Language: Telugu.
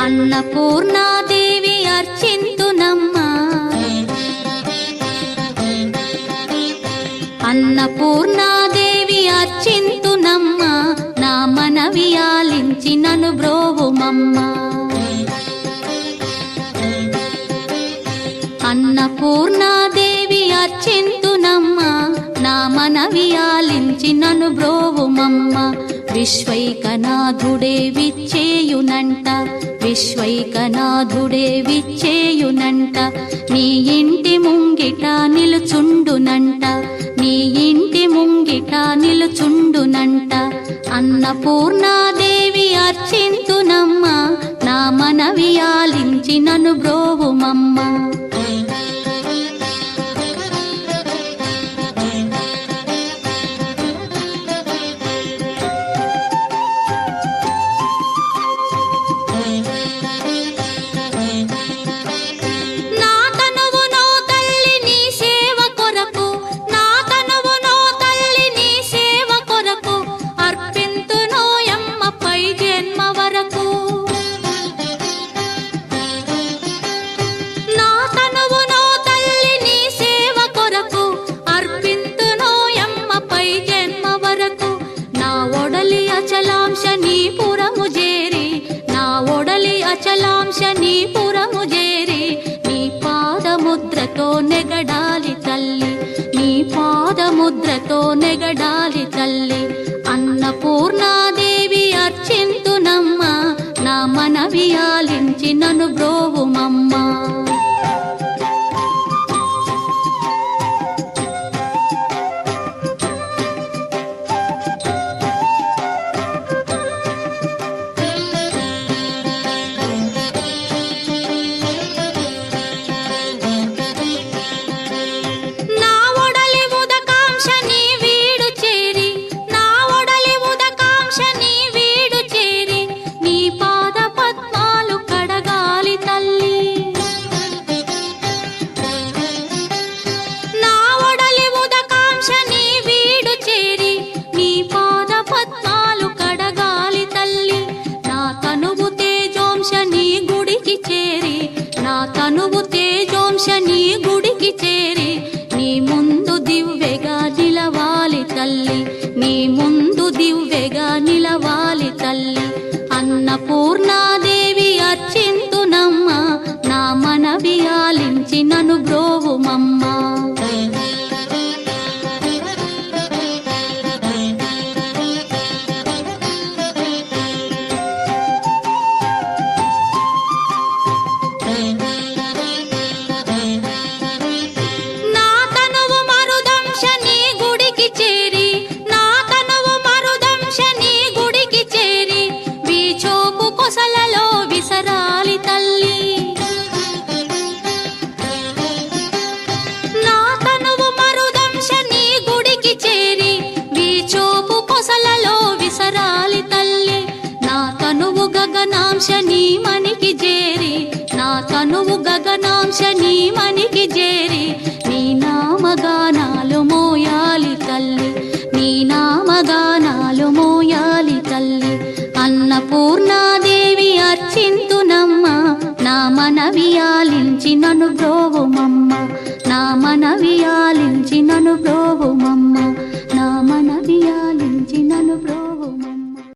అన్నపూర్ణాదేవి అర్చింతునమ్మా, అన్నపూర్ణాదేవి అర్చింతునమ్మా, నా మనవి ఆలించి నన్ను బ్రోవుమమ్మా. అన్నపూర్ణాదేవి అర్చింతునమ్మా, నా మనవి ఆలించి నన్ను బ్రోవుమమ్మా. విశ్వైకనాథుడే విచ్చేయునంట, విశ్వైకనాథుడే విచ్చేయునంట, నీ ఇంటి ముంగిట నిలుచుండునంట, నీ ఇంటి ముంగిట నిలుచుండునంట. అన్నపూర్ణాదేవి అర్చింతునమ్మా, నా మనవి ఆలించి నన్ను బ్రోవుమమ్మా. అచలాంశ నీ పురము చేరి, నీ పాదముద్రతో నెగడాలి తల్లి, నీ పాదముద్రతో నెగడాలి తల్లి. అన్నపూర్ణాదేవి అర్చింతునమ్మా, నా మనవి ఆలించి నన్ను బ్రోవుమమ్మా. తనువు తేజోంశ నీ గుడికి చేరి, నీ ముందు దివ్వెగా నిలవాలి తల్లి, నీ ముందు దివ్వెగా నిలవాలి తల్లి. అన్నపూర్ణాదేవి అర్చింతునమ్మా, నా మనవి ఆలించి నన్ను బ్రోవుమమ్మా.